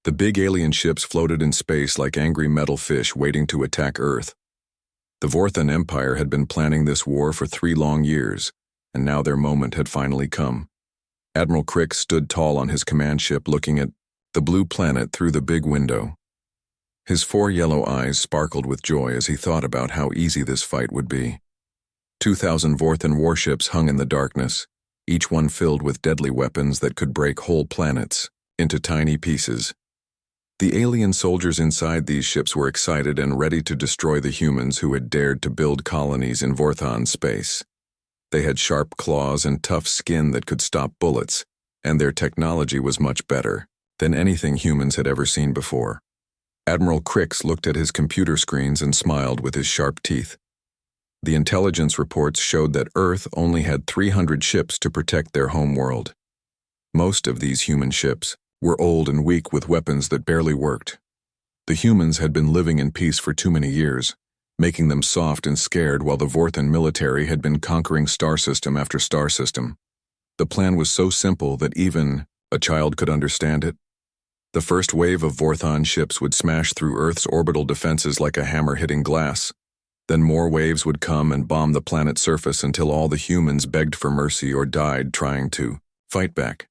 The big alien ships floated in space like angry metal fish waiting to attack Earth. The Vorthan Empire had been planning this war for 3 long years, and now their moment had finally come. Admiral Crix stood tall on his command ship looking at the blue planet through the big window. His 4 yellow eyes sparkled with joy as he thought about how easy this fight would be. 2,000 Vorthan warships hung in the darkness, each one filled with deadly weapons that could break whole planets into tiny pieces. The alien soldiers inside these ships were excited and ready to destroy the humans who had dared to build colonies in Vorthan space. They had sharp claws and tough skin that could stop bullets, and their technology was much better than anything humans had ever seen before. Admiral Crix looked at his computer screens and smiled with his sharp teeth. The intelligence reports showed that Earth only had 300 ships to protect their home world. Most of these human ships were old and weak with weapons that barely worked. The humans had been living in peace for too many years, making them soft and scared while the Vorthan military had been conquering star system after star system. The plan was so simple that even a child could understand it. The first wave of Vorthan ships would smash through Earth's orbital defenses like a hammer hitting glass. Then more waves would come and bomb the planet's surface until all the humans begged for mercy or died trying to fight back.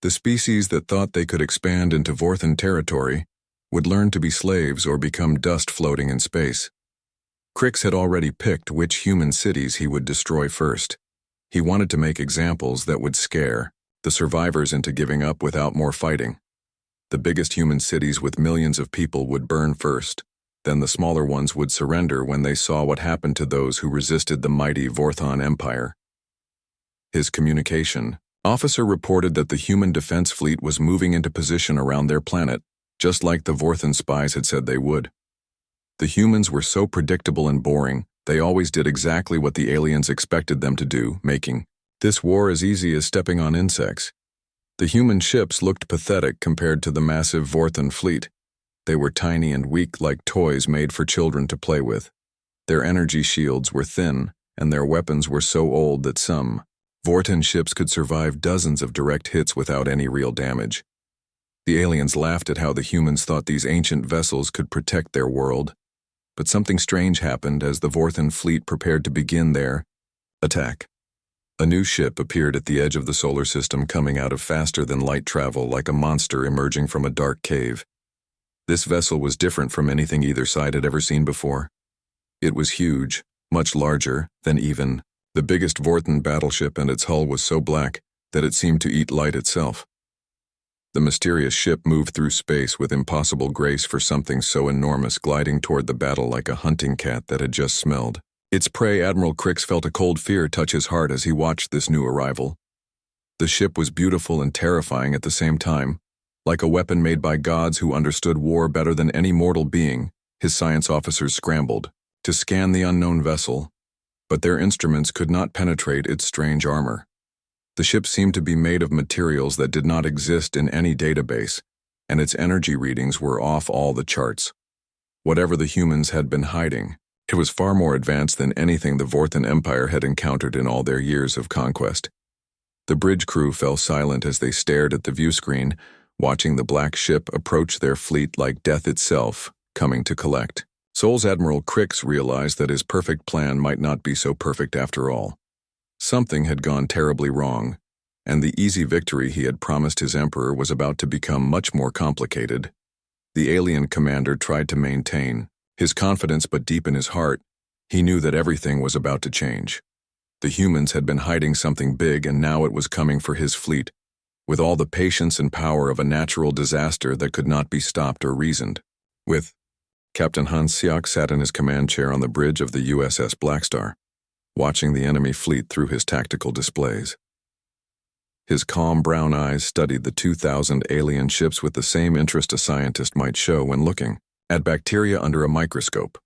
The species that thought they could expand into Vorthan territory would learn to be slaves or become dust floating in space. Crix had already picked which human cities he would destroy first. He wanted to make examples that would scare the survivors into giving up without more fighting. The biggest human cities with millions of people would burn first, then the smaller ones would surrender when they saw what happened to those who resisted the mighty Vorthan Empire. His communication officer reported that the human defense fleet was moving into position around their planet, just like the Vorthan spies had said they would. The humans were so predictable and boring, they always did exactly what the aliens expected them to do, making this war as easy as stepping on insects. The human ships looked pathetic compared to the massive Vorthan fleet. They were tiny and weak like toys made for children to play with. Their energy shields were thin, and their weapons were so old that some Vorthan ships could survive dozens of direct hits without any real damage. The aliens laughed at how the humans thought these ancient vessels could protect their world. But something strange happened as the Vorthan fleet prepared to begin their attack. A new ship appeared at the edge of the solar system, coming out of faster-than-light travel like a monster emerging from a dark cave. This vessel was different from anything either side had ever seen before. It was huge, much larger than even the biggest Vorthan battleship, and its hull was so black that it seemed to eat light itself. The mysterious ship moved through space with impossible grace for something so enormous, gliding toward the battle like a hunting cat that had just smelled its prey. Admiral Crix felt a cold fear touch his heart as he watched this new arrival. The ship was beautiful and terrifying at the same time, like a weapon made by gods who understood war better than any mortal being. His science officers scrambled to scan the unknown vessel, but their instruments could not penetrate its strange armor. The ship seemed to be made of materials that did not exist in any database, and its energy readings were off all the charts. Whatever the humans had been hiding, it was far more advanced than anything the Vorthan Empire had encountered in all their years of conquest. The bridge crew fell silent as they stared at the viewscreen, watching the black ship approach their fleet like death itself, coming to collect. Sol's Admiral Crix realized that his perfect plan might not be so perfect after all. Something had gone terribly wrong, and the easy victory he had promised his emperor was about to become much more complicated. The alien commander tried to maintain his confidence, but deep in his heart, he knew that everything was about to change. The humans had been hiding something big, and now it was coming for his fleet, with all the patience and power of a natural disaster that could not be stopped or reasoned with. Captain Hans Siak sat in his command chair on the bridge of the USS Blackstar, watching the enemy fleet through his tactical displays. His calm brown eyes studied the 2,000 alien ships with the same interest a scientist might show when looking at bacteria under a microscope.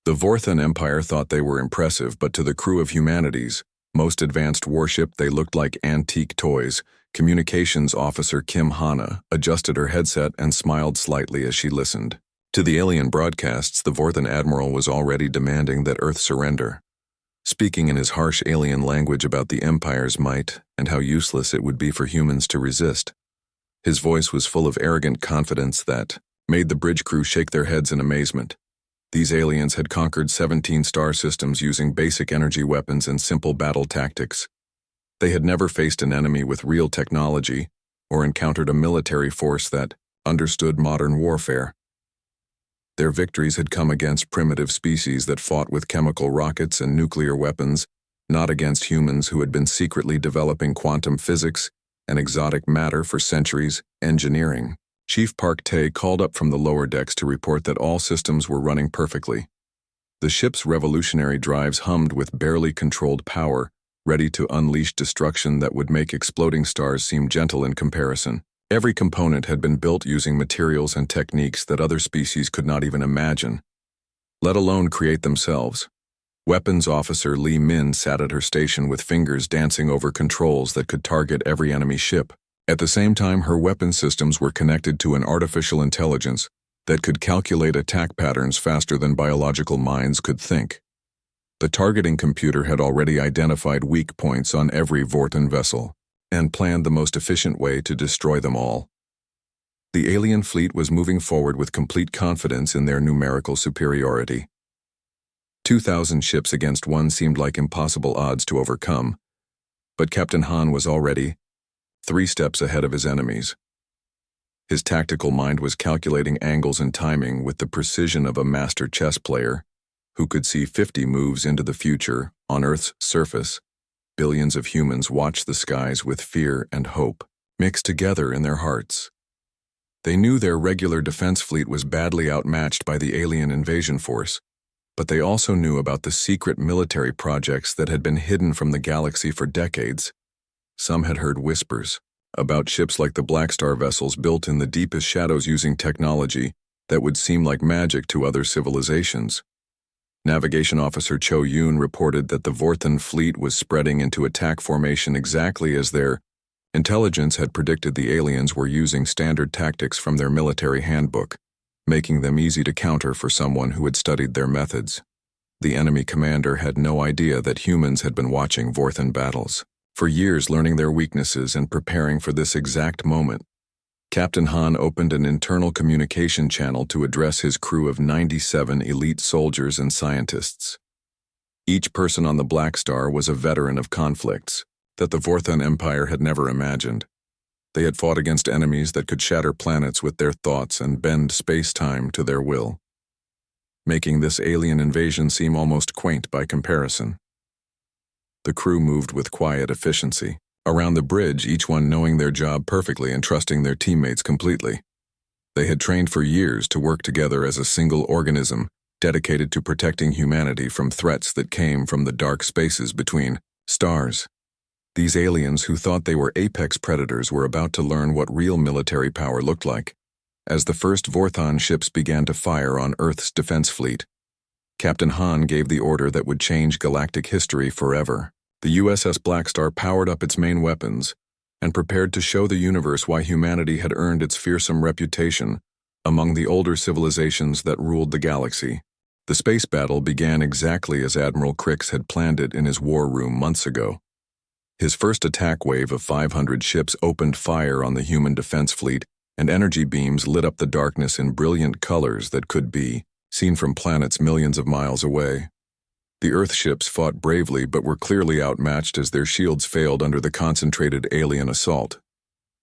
The Vorthan Empire thought they were impressive, but to the crew of humanity's most advanced warship, they looked like antique toys. Communications officer Kim Hana adjusted her headset and smiled slightly as she listened. To the alien broadcasts, the Vorthan admiral was already demanding that Earth surrender, speaking in his harsh alien language about the Empire's might and how useless it would be for humans to resist. His voice was full of arrogant confidence that made the bridge crew shake their heads in amazement. These aliens had conquered 17 star systems using basic energy weapons and simple battle tactics. They had never faced an enemy with real technology or encountered a military force that understood modern warfare. Their victories had come against primitive species that fought with chemical rockets and nuclear weapons, not against humans who had been secretly developing quantum physics and exotic matter for centuries. Engineering. Chief Park Tae called up from the lower decks to report that all systems were running perfectly. The ship's revolutionary drives hummed with barely controlled power, ready to unleash destruction that would make exploding stars seem gentle in comparison. Every component had been built using materials and techniques that other species could not even imagine, let alone create themselves. Weapons Officer Lee Min sat at her station with fingers dancing over controls that could target every enemy ship. At the same time, her weapon systems were connected to an artificial intelligence that could calculate attack patterns faster than biological minds could think. The targeting computer had already identified weak points on every Vorten vessel and planned the most efficient way to destroy them all. The alien fleet was moving forward with complete confidence in their numerical superiority. 2,000 ships against one seemed like impossible odds to overcome, but Captain Han was already 3 steps ahead of his enemies. His tactical mind was calculating angles and timing with the precision of a master chess player who could see 50 moves into the future. On Earth's surface, billions of humans watched the skies with fear and hope mixed together in their hearts. They knew their regular defense fleet was badly outmatched by the alien invasion force, but they also knew about the secret military projects that had been hidden from the galaxy for decades. Some had heard whispers about ships like the Blackstar vessels built in the deepest shadows using technology that would seem like magic to other civilizations. Navigation Officer Cho Yoon reported that the Vorten fleet was spreading into attack formation exactly as their intelligence had predicted. The aliens were using standard tactics from their military handbook, making them easy to counter for someone who had studied their methods. The enemy commander had no idea that humans had been watching Vorten battles for years, learning their weaknesses and preparing for this exact moment. Captain Han opened an internal communication channel to address his crew of 97 elite soldiers and scientists. Each person on the Blackstar was a veteran of conflicts that the Vorten Empire had never imagined. They had fought against enemies that could shatter planets with their thoughts and bend space-time to their will, making this alien invasion seem almost quaint by comparison. The crew moved with quiet efficiency around the bridge, each one knowing their job perfectly and trusting their teammates completely. They had trained for years to work together as a single organism, dedicated to protecting humanity from threats that came from the dark spaces between stars. These aliens who thought they were apex predators were about to learn what real military power looked like. As the first Vorten ships began to fire on Earth's defense fleet, Captain Han gave the order that would change galactic history forever. The USS Blackstar powered up its main weapons and prepared to show the universe why humanity had earned its fearsome reputation among the older civilizations that ruled the galaxy. The space battle began exactly as Admiral Crix had planned it in his war room months ago. His first attack wave of 500 ships opened fire on the human defense fleet, and energy beams lit up the darkness in brilliant colors that could be seen from planets millions of miles away. The Earth ships fought bravely but were clearly outmatched as their shields failed under the concentrated alien assault.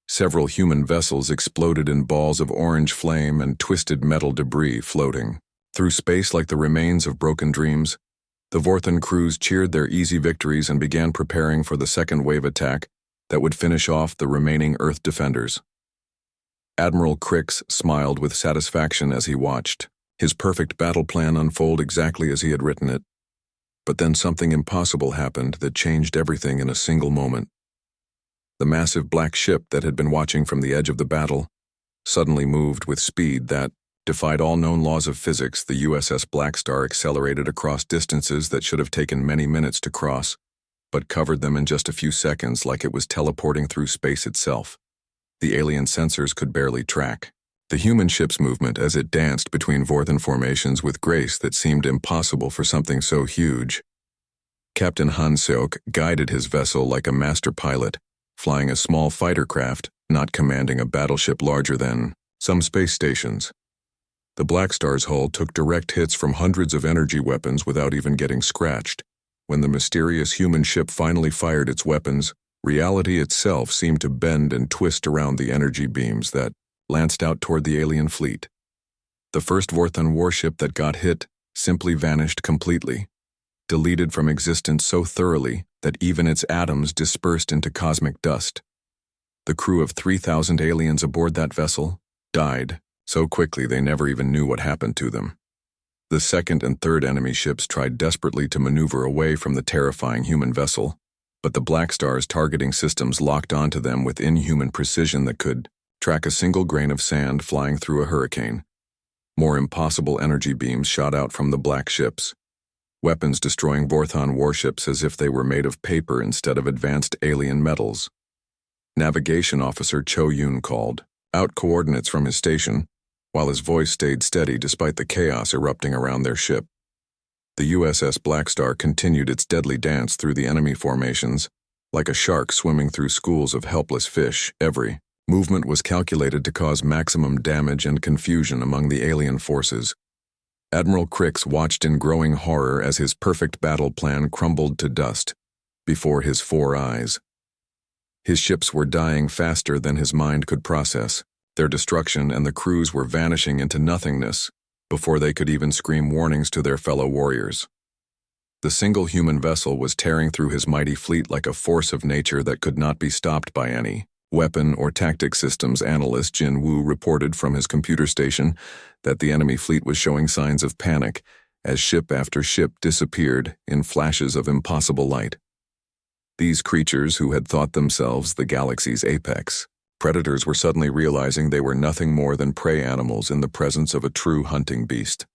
Several human vessels exploded in balls of orange flame and twisted metal debris floating through space like the remains of broken dreams. The Vorten crews cheered their easy victories and began preparing for the second wave attack that would finish off the remaining Earth defenders. Admiral Crix smiled with satisfaction as he watched his perfect battle plan unfold exactly as he had written it. But then something impossible happened that changed everything in a single moment. The massive black ship that had been watching from the edge of the battle suddenly moved with speed that defied all known laws of physics. The USS Blackstar accelerated across distances that should have taken many minutes to cross, but covered them in just a few seconds like it was teleporting through space itself. The alien sensors could barely track the human ship's movement as it danced between Vorten formations with grace that seemed impossible for something so huge. Captain Han Seok guided his vessel like a master pilot, flying a small fighter craft not commanding a battleship larger than some space stations. The Blackstar's hull took direct hits from hundreds of energy weapons without even getting scratched. When the mysterious human ship finally fired its weapons, reality itself seemed to bend and twist around the energy beams that lanced out toward the alien fleet. The first Vorthon warship that got hit simply vanished completely, deleted from existence so thoroughly that even its atoms dispersed into cosmic dust. The crew of 3,000 aliens aboard that vessel died so quickly they never even knew what happened to them. The second and third enemy ships tried desperately to maneuver away from the terrifying human vessel, but the Blackstar's targeting systems locked onto them with inhuman precision that could track a single grain of sand flying through a hurricane. More impossible energy beams shot out from the black ships, weapons destroying Vorthon warships as if they were made of paper instead of advanced alien metals. Navigation Officer Cho Yun called out coordinates from his station, while his voice stayed steady despite the chaos erupting around their ship. The USS Blackstar continued its deadly dance through the enemy formations, like a shark swimming through schools of helpless fish. Every movement was calculated to cause maximum damage and confusion among the alien forces. Admiral Crix watched in growing horror as his perfect battle plan crumbled to dust before his 4 eyes. His ships were dying faster than his mind could process. Their destruction and the crews were vanishing into nothingness before they could even scream warnings to their fellow warriors. The single human vessel was tearing through his mighty fleet like a force of nature that could not be stopped by any weapon or tactic systems analyst. Jin Wu reported from his computer station that the enemy fleet was showing signs of panic as ship after ship disappeared in flashes of impossible light. These creatures, who had thought themselves the galaxy's apex predators, were suddenly realizing they were nothing more than prey animals in the presence of a true hunting beast.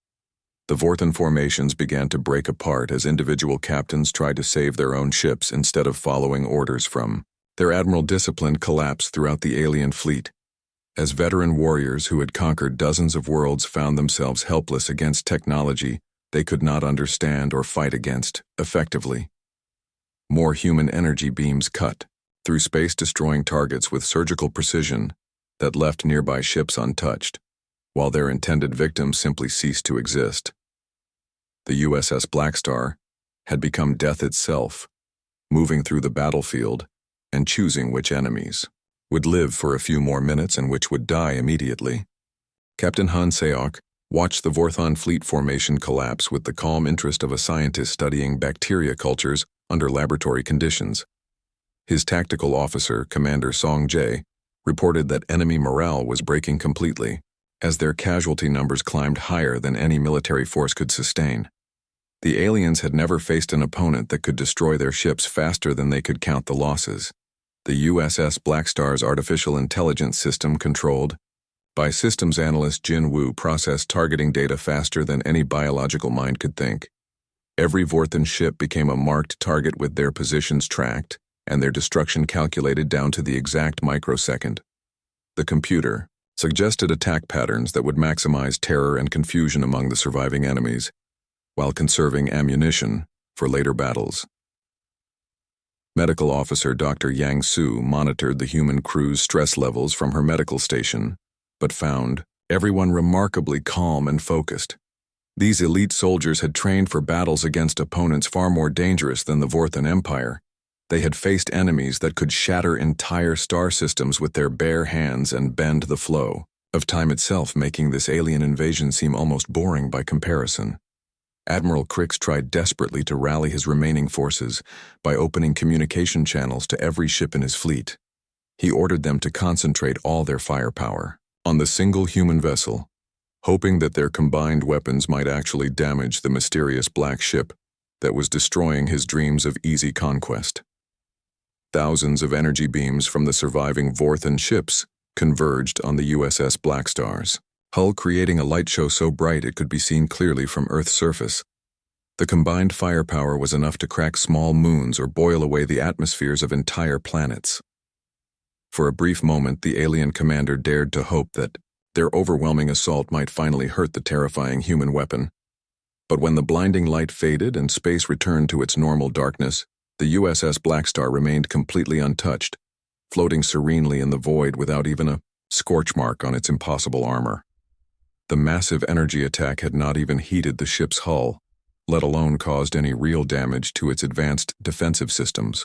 The Vorthon formations began to break apart as individual captains tried to save their own ships instead of following orders from their admiral. Discipline collapsed throughout the alien fleet, as veteran warriors who had conquered dozens of worlds found themselves helpless against technology they could not understand or fight against effectively. More human energy beams cut through space, destroying targets with surgical precision that left nearby ships untouched, while their intended victims simply ceased to exist. The USS Blackstar had become death itself, moving through the battlefield and choosing which enemies would live for a few more minutes and which would die immediately. Captain Han Seok watched the Vorthon fleet formation collapse with the calm interest of a scientist studying bacteria cultures under laboratory conditions. His tactical officer, Commander Song Jae, reported that enemy morale was breaking completely, as their casualty numbers climbed higher than any military force could sustain. The aliens had never faced an opponent that could destroy their ships faster than they could count the losses. The USS Blackstar's artificial intelligence system, controlled by systems analyst Jin Wu, processed targeting data faster than any biological mind could think. Every Vorthon ship became a marked target with their positions tracked and their destruction calculated down to the exact microsecond. The computer suggested attack patterns that would maximize terror and confusion among the surviving enemies, while conserving ammunition for later battles. Medical Officer Dr. Yang Su monitored the human crew's stress levels from her medical station, but found everyone remarkably calm and focused. These elite soldiers had trained for battles against opponents far more dangerous than the Vorthon Empire. They had faced enemies that could shatter entire star systems with their bare hands and bend the flow of time itself, making this alien invasion seem almost boring by comparison. Admiral Crix tried desperately to rally his remaining forces by opening communication channels to every ship in his fleet. He ordered them to concentrate all their firepower on the single human vessel, hoping that their combined weapons might actually damage the mysterious black ship that was destroying his dreams of easy conquest. Thousands of energy beams from the surviving Vorthon ships converged on the USS Blackstar's hull, creating a light show so bright it could be seen clearly from Earth's surface. The combined firepower was enough to crack small moons or boil away the atmospheres of entire planets. For a brief moment, the alien commander dared to hope that their overwhelming assault might finally hurt the terrifying human weapon. But when the blinding light faded and space returned to its normal darkness, the USS Blackstar remained completely untouched. floating serenely in the void without even a scorch mark on its impossible armor. The massive energy attack had not even heated the ship's hull, let alone caused any real damage to its advanced defensive systems.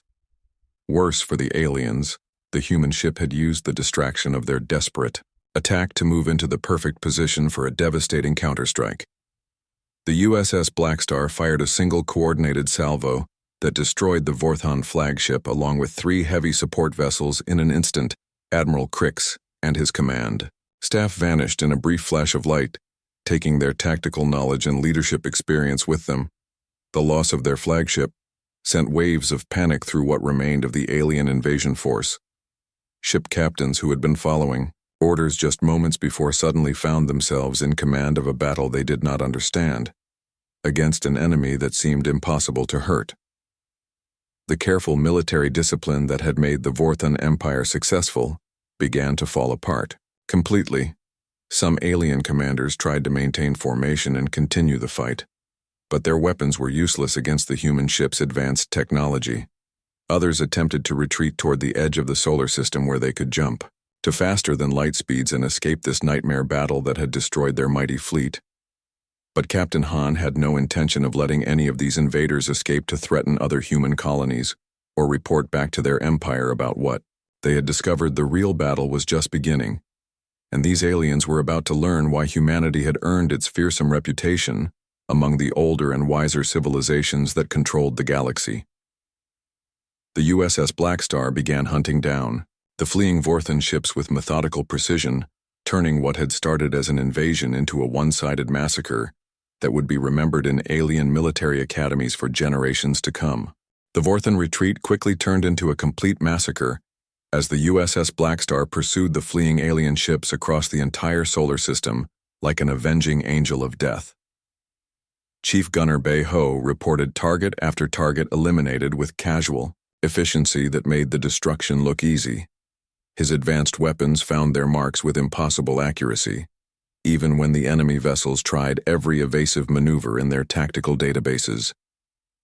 Worse for the aliens, the human ship had used the distraction of their desperate attack to move into the perfect position for a devastating counterstrike. The USS Blackstar fired a single coordinated salvo that destroyed the Vorthon flagship along with 3 heavy support vessels in an instant. Admiral Crix and his command staff vanished in a brief flash of light, taking their tactical knowledge and leadership experience with them. The loss of their flagship sent waves of panic through what remained of the alien invasion force. Ship captains who had been following orders just moments before suddenly found themselves in command of a battle they did not understand, against an enemy that seemed impossible to hurt. The careful military discipline that had made the Vorthon Empire successful began to fall apart completely. Some alien commanders tried to maintain formation and continue the fight, but their weapons were useless against the human ship's advanced technology. Others attempted to retreat toward the edge of the solar system where they could jump to faster than light speeds and escape this nightmare battle that had destroyed their mighty fleet. But Captain Han had no intention of letting any of these invaders escape to threaten other human colonies or report back to their empire about what they had discovered. The real battle was just beginning, and these aliens were about to learn why humanity had earned its fearsome reputation among the older and wiser civilizations that controlled the galaxy. The USS Blackstar began hunting down the fleeing Vorthon ships with methodical precision, turning what had started as an invasion into a one-sided massacre that would be remembered in alien military academies for generations to come. The Vorthon retreat quickly turned into a complete massacre as the USS Blackstar pursued the fleeing alien ships across the entire solar system like an avenging angel of death. Chief Gunner Bei Ho reported target after target eliminated with casual efficiency that made the destruction look easy. His advanced weapons found their marks with impossible accuracy, even when the enemy vessels tried every evasive maneuver in their tactical databases.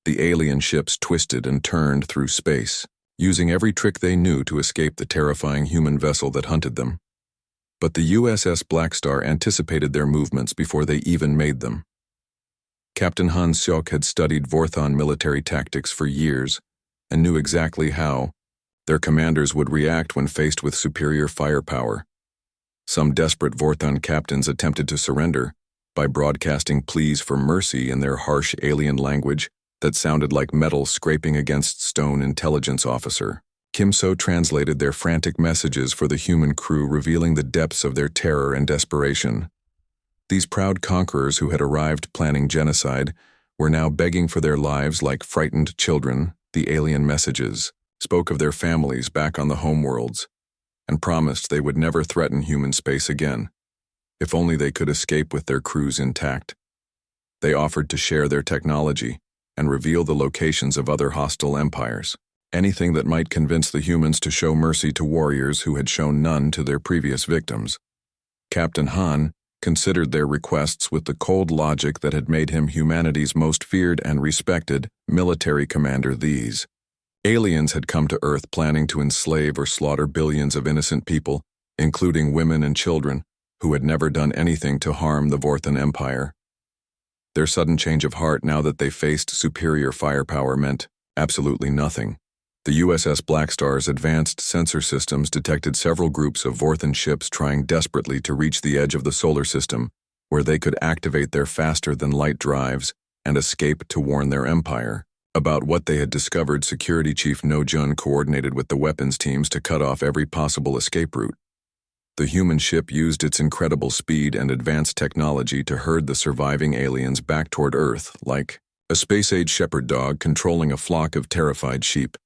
The alien ships twisted and turned through space, using every trick they knew to escape the terrifying human vessel that hunted them. But the USS Blackstar anticipated their movements before they even made them. Captain Han Seok had studied Vorthon military tactics for years and knew exactly how their commanders would react when faced with superior firepower. Some desperate Vorthon captains attempted to surrender by broadcasting pleas for mercy in their harsh alien language that sounded like metal scraping against stone. Intelligence officer Kim So translated their frantic messages for the human crew, revealing the depths of their terror and desperation. These proud conquerors who had arrived planning genocide were now begging for their lives like frightened children. The alien messages spoke of their families back on the homeworlds and promised they would never threaten human space again, if only they could escape with their crews intact. They offered to share their technology and reveal the locations of other hostile empires, anything that might convince the humans to show mercy to warriors who had shown none to their previous victims. Captain Han considered their requests with the cold logic that had made him humanity's most feared and respected military commander. These aliens had come to Earth planning to enslave or slaughter billions of innocent people, including women and children, who had never done anything to harm the Vorthon Empire. Their sudden change of heart now that they faced superior firepower meant absolutely nothing. The USS Blackstar's advanced sensor systems detected several groups of Vorthon ships trying desperately to reach the edge of the solar system, where they could activate their faster-than-light drives and escape to warn their empire about what they had discovered. Security Chief No Jun coordinated with the weapons teams to cut off every possible escape route. The human ship used its incredible speed and advanced technology to herd the surviving aliens back toward Earth like a space-age shepherd dog controlling a flock of terrified sheep.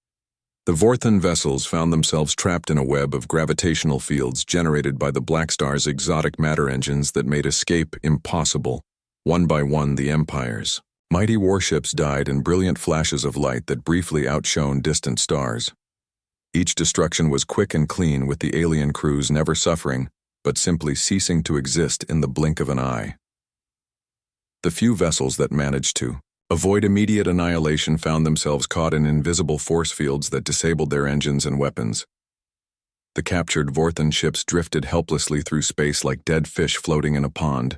The Vorthon vessels found themselves trapped in a web of gravitational fields generated by the Blackstar's exotic matter engines that made escape impossible. One by one, the Empire's mighty warships died in brilliant flashes of light that briefly outshone distant stars. Each destruction was quick and clean, with the alien crews never suffering, but simply ceasing to exist in the blink of an eye. The few vessels that managed to avoid immediate annihilation found themselves caught in invisible force fields that disabled their engines and weapons. The captured Vorthan ships drifted helplessly through space like dead fish floating in a pond.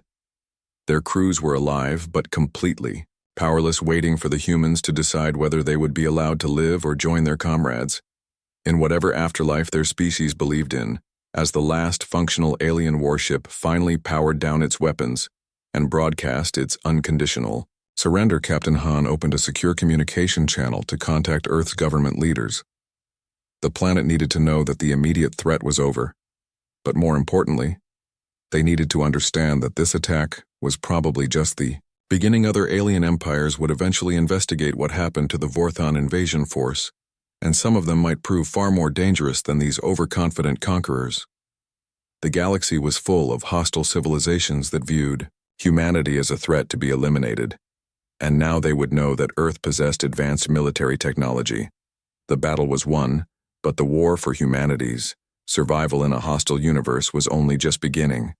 Their crews were alive, but completely powerless, waiting for the humans to decide whether they would be allowed to live or join their comrades in whatever afterlife their species believed in. As the last functional alien warship finally powered down its weapons and broadcast its unconditional surrender, Captain Han opened a secure communication channel to contact Earth's government leaders. The planet needed to know that the immediate threat was over, but more importantly, they needed to understand that this attack was probably just the beginning. Other alien empires would eventually investigate what happened to the Vorthan invasion force, and some of them might prove far more dangerous than these overconfident conquerors. The galaxy was full of hostile civilizations that viewed humanity as a threat to be eliminated, and now they would know that Earth possessed advanced military technology. The battle was won, but the war for humanity's survival in a hostile universe was only just beginning,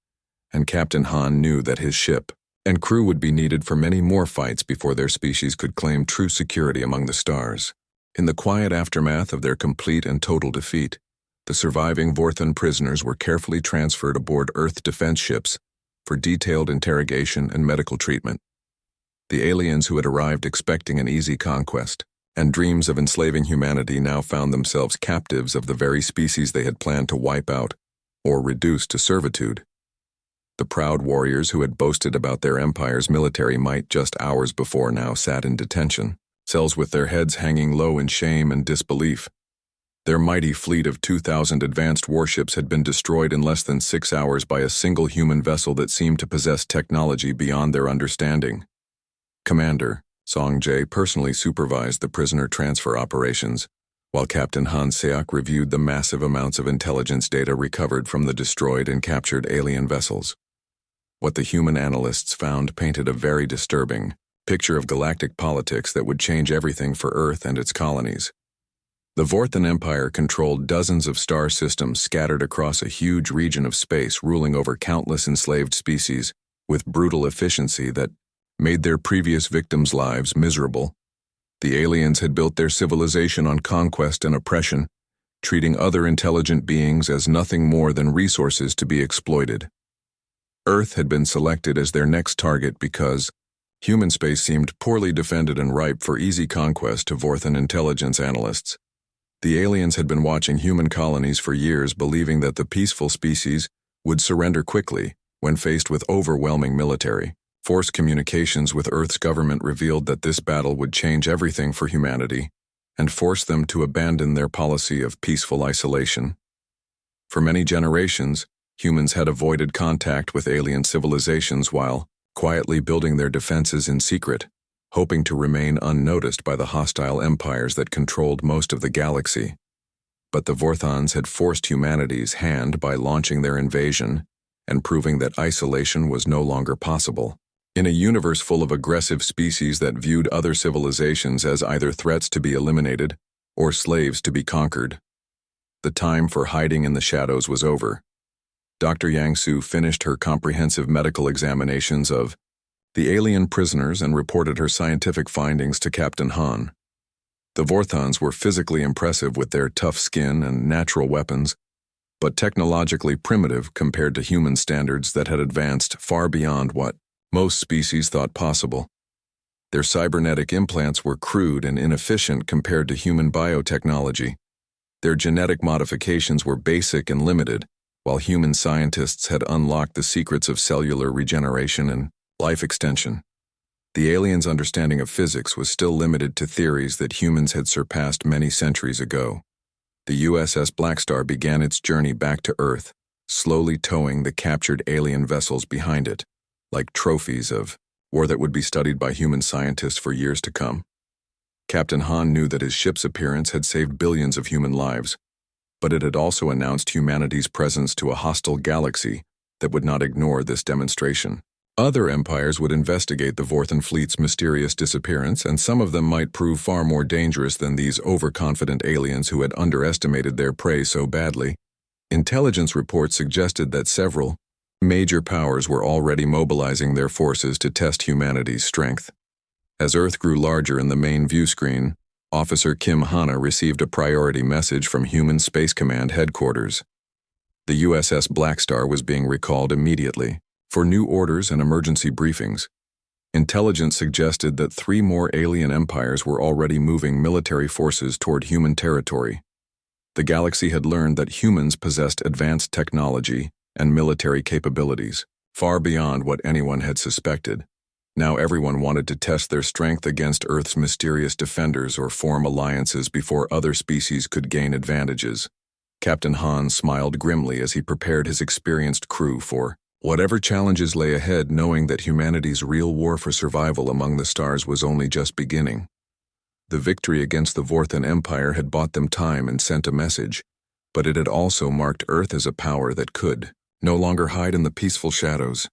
and Captain Han knew that his ship and crew would be needed for many more fights before their species could claim true security among the stars. In the quiet aftermath of their complete and total defeat, the surviving Vorthan prisoners were carefully transferred aboard Earth defense ships for detailed interrogation and medical treatment. The aliens who had arrived expecting an easy conquest and dreams of enslaving humanity now found themselves captives of the very species they had planned to wipe out or reduce to servitude. The proud warriors who had boasted about their empire's military might just hours before now sat in detention cells with their heads hanging low in shame and disbelief. Their mighty fleet of 2,000 advanced warships had been destroyed in less than 6 hours by a single human vessel that seemed to possess technology beyond their understanding. Commander Song Jae personally supervised the prisoner transfer operations, while Captain Han Seok reviewed the massive amounts of intelligence data recovered from the destroyed and captured alien vessels. What the human analysts found painted a very disturbing picture of galactic politics that would change everything for Earth and its colonies. The Vorthan Empire controlled dozens of star systems scattered across a huge region of space, ruling over countless enslaved species with brutal efficiency that made their previous victims' lives miserable. The aliens had built their civilization on conquest and oppression, treating other intelligent beings as nothing more than resources to be exploited. Earth had been selected as their next target because human space seemed poorly defended and ripe for easy conquest to Vorthan intelligence analysts. The aliens had been watching human colonies for years, believing that the peaceful species would surrender quickly when faced with overwhelming military force. Communications with Earth's government revealed that this battle would change everything for humanity and force them to abandon their policy of peaceful isolation. For many generations, humans had avoided contact with alien civilizations while quietly building their defenses in secret, hoping to remain unnoticed by the hostile empires that controlled most of the galaxy. But the Vorthans had forced humanity's hand by launching their invasion and proving that isolation was no longer possible. In a universe full of aggressive species that viewed other civilizations as either threats to be eliminated or slaves to be conquered, the time for hiding in the shadows was over. Dr. Yang Su finished her comprehensive medical examinations of the alien prisoners and reported her scientific findings to Captain Han. The Vorthans were physically impressive with their tough skin and natural weapons, but technologically primitive compared to human standards that had advanced far beyond what most species thought possible. Their cybernetic implants were crude and inefficient compared to human biotechnology. Their genetic modifications were basic and limited, while human scientists had unlocked the secrets of cellular regeneration and life extension. The aliens' understanding of physics was still limited to theories that humans had surpassed many centuries ago. The USS Blackstar began its journey back to Earth, slowly towing the captured alien vessels behind it, like trophies of war that would be studied by human scientists for years to come. Captain Han knew that his ship's appearance had saved billions of human lives, but it had also announced humanity's presence to a hostile galaxy that would not ignore this demonstration. Other empires would investigate the Vorthan fleet's mysterious disappearance, and some of them might prove far more dangerous than these overconfident aliens who had underestimated their prey so badly. Intelligence reports suggested that several major powers were already mobilizing their forces to test humanity's strength. As Earth grew larger in the main view screen, Officer Kim Hana received a priority message from Human Space Command headquarters. The USS Blackstar was being recalled immediately for new orders and emergency briefings. Intelligence suggested that 3 more alien empires were already moving military forces toward human territory. The galaxy had learned that humans possessed advanced technology and military capabilities, far beyond what anyone had suspected. Now everyone wanted to test their strength against Earth's mysterious defenders or form alliances before other species could gain advantages. Captain Han smiled grimly as he prepared his experienced crew for whatever challenges lay ahead, knowing that humanity's real war for survival among the stars was only just beginning. The victory against the Vorthan Empire had bought them time and sent a message, but it had also marked Earth as a power that could no longer hide in the peaceful shadows.